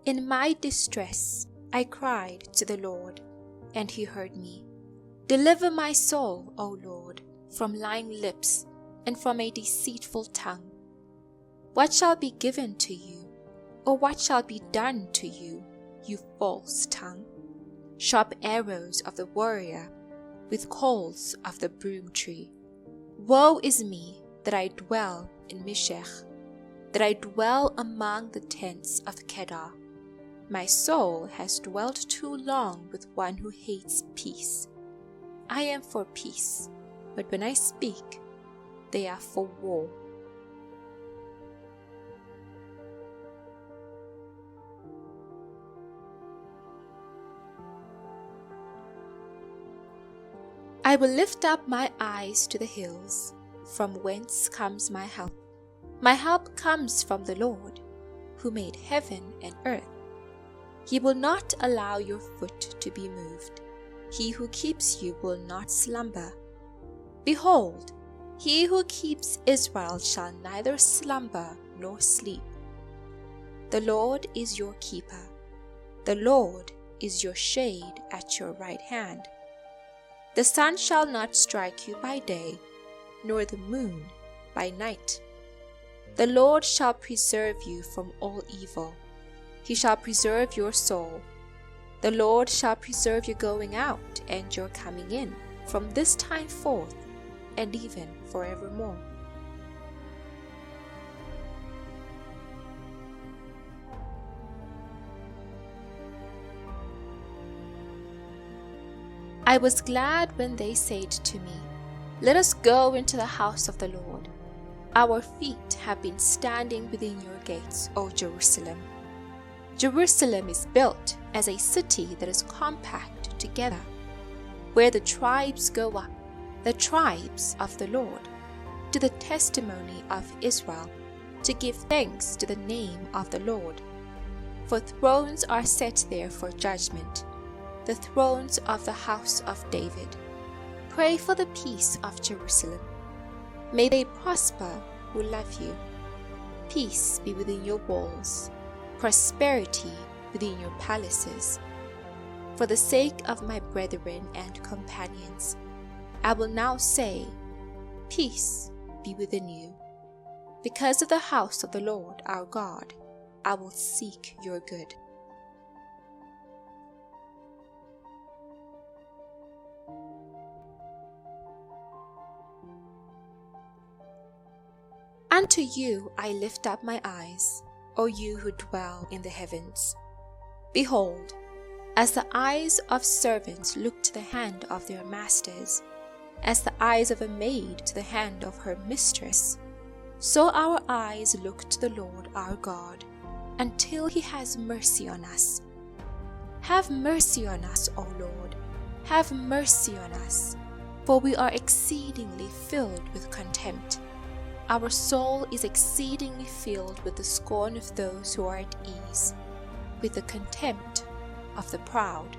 In my distress I cried to the Lord, and he heard me. Deliver my soul, O Lord, from lying lips and from a deceitful tongue. What shall be given to you, or what shall be done to you, you false tongue? Sharp arrows of the warrior, with coals of the broom tree. Woe is me that I dwell in Meshech, that I dwell among the tents of Kedar. My soul has dwelt too long with one who hates peace. I am for peace, but when I speak, they are for war. I will lift up my eyes to the hills, from whence comes my help. My help comes from the Lord, who made heaven and earth. He will not allow your foot to be moved. He who keeps you will not slumber. Behold, he who keeps Israel shall neither slumber nor sleep. The Lord is your keeper. The Lord is your shade at your right hand. The sun shall not strike you by day, nor the moon by night. The Lord shall preserve you from all evil. He shall preserve your soul. The Lord shall preserve your going out and your coming in, from this time forth and even forevermore. I was glad when they said to me, Let us go into the house of the Lord. Our feet have been standing within your gates, O Jerusalem. Jerusalem is built as a city that is compact together, where the tribes go up, the tribes of the Lord, to the testimony of Israel, to give thanks to the name of the Lord. For thrones are set there for judgment, the thrones of the house of David. Pray for the peace of Jerusalem. May they prosper who love you. Peace be within your walls, prosperity within your palaces. For the sake of my brethren and companions, I will now say, Peace be within you. Because of the house of the Lord our God, I will seek your good. Unto you I lift up my eyes, O you who dwell in the heavens. Behold, as the eyes of servants look to the hand of their masters, as the eyes of a maid to the hand of her mistress, so our eyes look to the Lord our God, until he has mercy on us. Have mercy on us, O Lord, have mercy on us, for we are exceedingly filled with contempt. Our soul is exceedingly filled with the scorn of those who are at ease, with the contempt of the proud.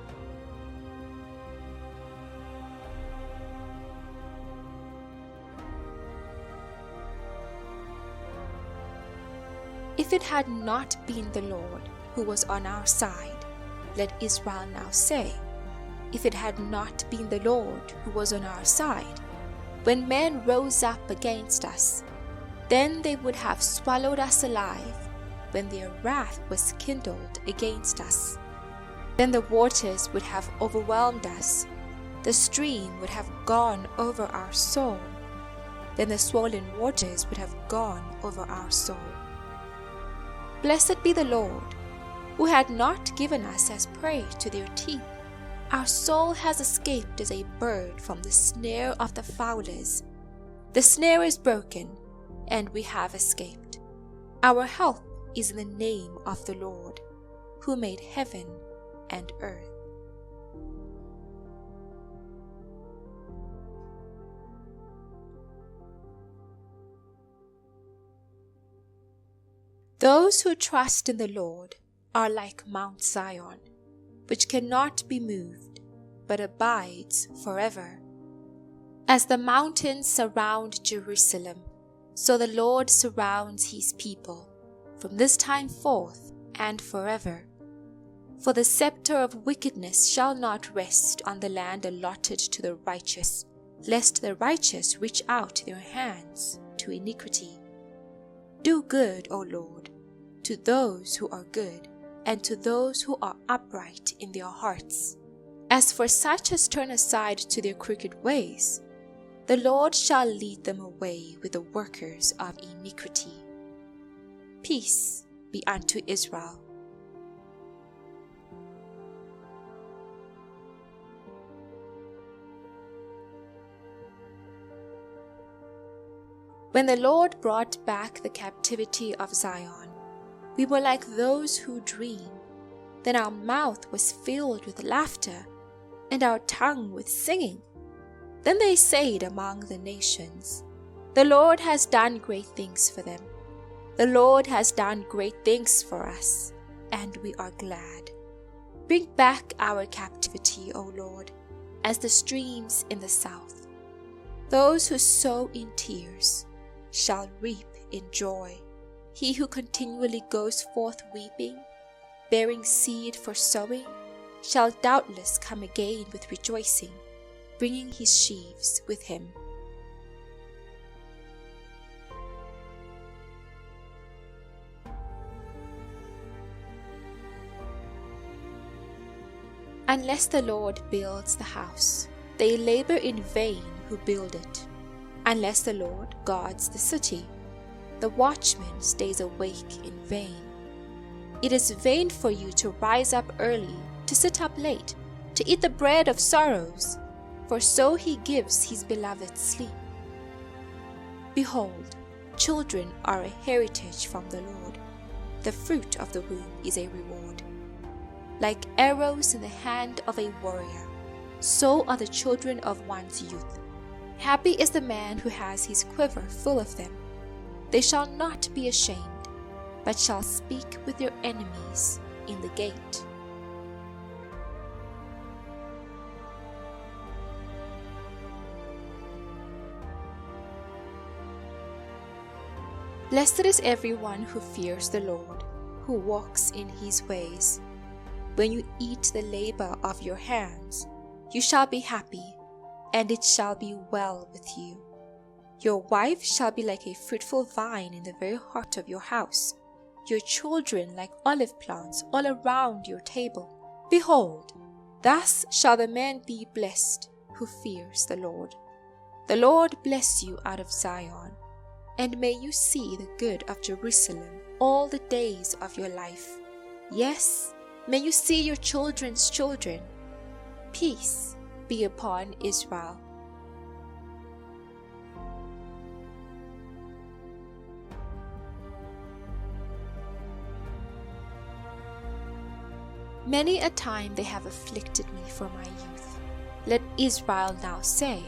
If it had not been the Lord who was on our side, let Israel now say, if it had not been the Lord who was on our side, when men rose up against us, then they would have swallowed us alive, when their wrath was kindled against us. Then the waters would have overwhelmed us, the stream would have gone over our soul, then the swollen waters would have gone over our soul. Blessed be the Lord, who had not given us as prey to their teeth. Our soul has escaped as a bird from the snare of the fowlers. The snare is broken, and we have escaped. Our help is in the name of the Lord, who made heaven and earth. Those who trust in the Lord are like Mount Zion, which cannot be moved, but abides forever. As the mountains surround Jerusalem, so the Lord surrounds his people, from this time forth and forever. For the scepter of wickedness shall not rest on the land allotted to the righteous, lest the righteous reach out their hands to iniquity. Do good, O Lord, to those who are good, and to those who are upright in their hearts. As for such as turn aside to their crooked ways, the Lord shall lead them away with the workers of iniquity. Peace be unto Israel. When the Lord brought back the captivity of Zion, we were like those who dream. Then our mouth was filled with laughter, and our tongue with singing. Then they said among the nations, The Lord has done great things for them. The Lord has done great things for us, and we are glad. Bring back our captivity, O Lord, as the streams in the south. Those who sow in tears shall reap in joy. He who continually goes forth weeping, bearing seed for sowing, shall doubtless come again with rejoicing, bringing his sheaves with him. Unless the Lord builds the house, they labor in vain who build it. Unless the Lord guards the city, the watchman stays awake in vain. It is vain for you to rise up early, to sit up late, to eat the bread of sorrows, for so he gives his beloved sleep. Behold, children are a heritage from the Lord. The fruit of the womb is a reward. Like arrows in the hand of a warrior, so are the children of one's youth. Happy is the man who has his quiver full of them. They shall not be ashamed, but shall speak with their enemies in the gate. Blessed is everyone who fears the Lord, who walks in his ways. When you eat the labor of your hands, you shall be happy, and it shall be well with you. Your wife shall be like a fruitful vine in the very heart of your house, your children like olive plants all around your table. Behold, thus shall the man be blessed who fears the Lord. The Lord bless you out of Zion, and may you see the good of Jerusalem all the days of your life. Yes, may you see your children's children. Peace be upon Israel. Many a time they have afflicted me for my youth. Let Israel now say,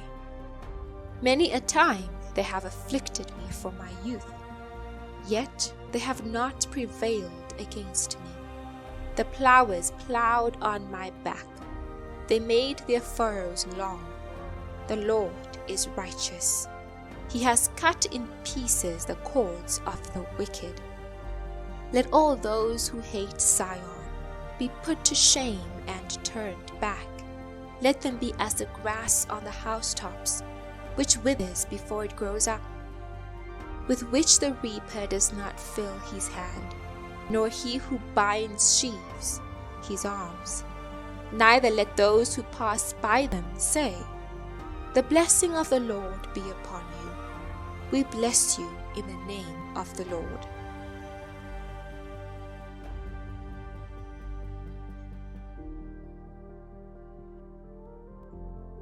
Many a time they have afflicted me for my youth, yet they have not prevailed against me. The plowers plowed on my back. They made their furrows long. The Lord is righteous. He has cut in pieces the cords of the wicked. Let all those who hate Zion be put to shame and turned back. Let them be as the grass on the housetops, which withers before it grows up, with which the reaper does not fill his hand, nor he who binds sheaves his arms. Neither let those who pass by them say, The blessing of the Lord be upon you. We bless you in the name of the Lord.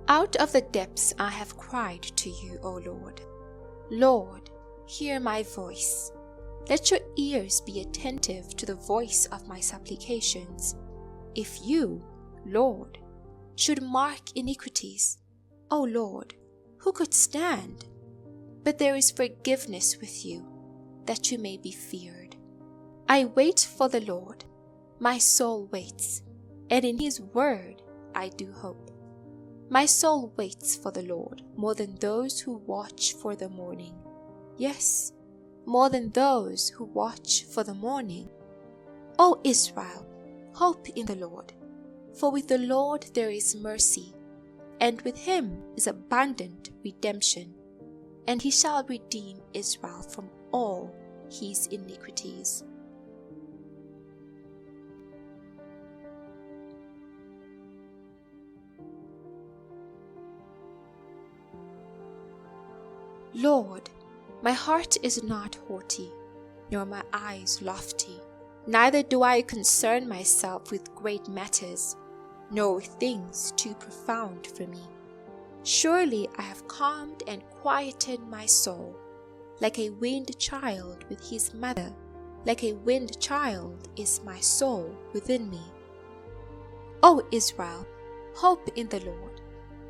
Out of the depths I have cried to you, O Lord. Lord, hear my voice. Let your ears be attentive to the voice of my supplications. If you, Lord, should mark iniquities, O Lord, who could stand? But there is forgiveness with you, that you may be feared. I wait for the Lord, my soul waits, and in his word I do hope. My soul waits for the Lord more than those who watch for the morning. Yes, more than those who watch for the morning. O Israel, hope in the Lord. For with the Lord there is mercy, and with him is abundant redemption, and he shall redeem Israel from all his iniquities. Lord, my heart is not haughty, nor my eyes lofty, neither do I concern myself with great matters, nor with things too profound for me. Surely I have calmed and quieted my soul, like a weaned child with his mother, like a weaned child is my soul within me. O Israel, hope in the Lord,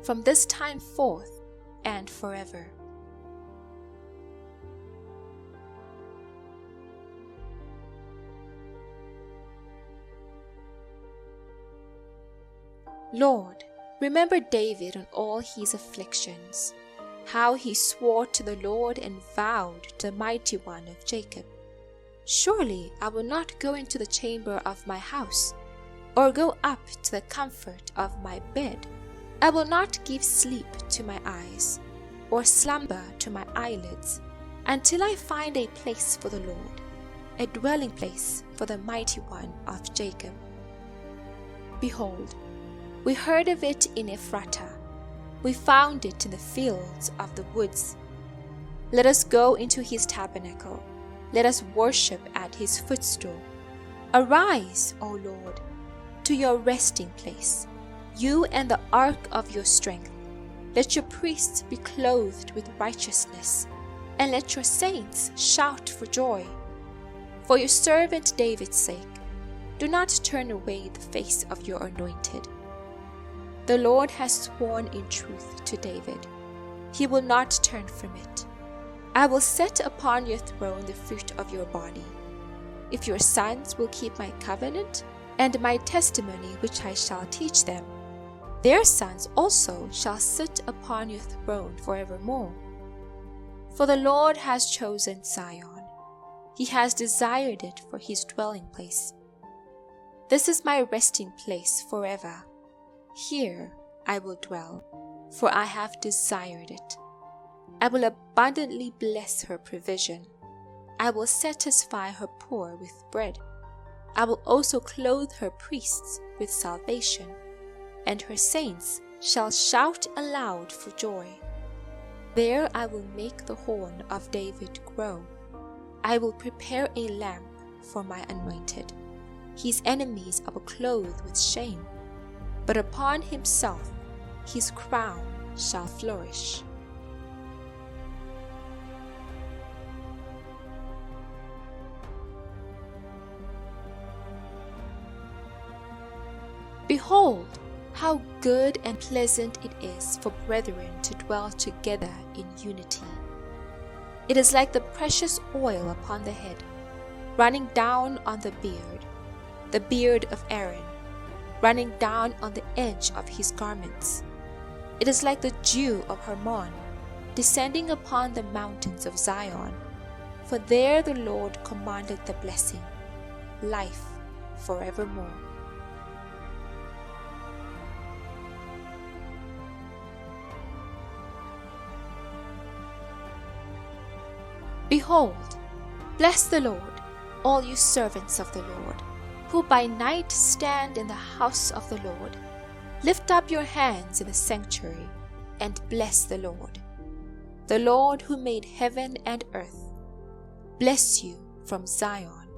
from this time forth and forever. Lord, remember David and all his afflictions, how he swore to the Lord and vowed to the Mighty One of Jacob. Surely I will not go into the chamber of my house, or go up to the comfort of my bed. I will not give sleep to my eyes, or slumber to my eyelids, until I find a place for the Lord, a dwelling place for the Mighty One of Jacob. Behold, we heard of it in Ephrata. We found it in the fields of the woods. Let us go into his tabernacle. Let us worship at his footstool. Arise, O Lord, to your resting place, you and the ark of your strength. Let your priests be clothed with righteousness, and let your saints shout for joy. For your servant David's sake, do not turn away the face of your anointed. The Lord has sworn in truth to David. He will not turn from it. I will set upon your throne the fruit of your body. If your sons will keep my covenant and my testimony which I shall teach them, their sons also shall sit upon your throne forevermore. For the Lord has chosen Zion. He has desired it for his dwelling place. This is my resting place forever. Here I will dwell, for I have desired it. I will abundantly bless her provision. I will satisfy her poor with bread. I will also clothe her priests with salvation, and her saints shall shout aloud for joy. There I will make the horn of David grow. I will prepare a lamp for my anointed. His enemies I will clothe with shame, but upon himself his crown shall flourish. Behold, how good and pleasant it is for brethren to dwell together in unity. It is like the precious oil upon the head, running down on the beard of Aaron, running down on the edge of his garments. It is like the dew of Hermon, descending upon the mountains of Zion. For there the Lord commanded the blessing, life forevermore. Behold, bless the Lord, all you servants of the Lord, who by night stand in the house of the Lord. Lift up your hands in the sanctuary, and bless the Lord who made heaven and earth. Bless you from Zion.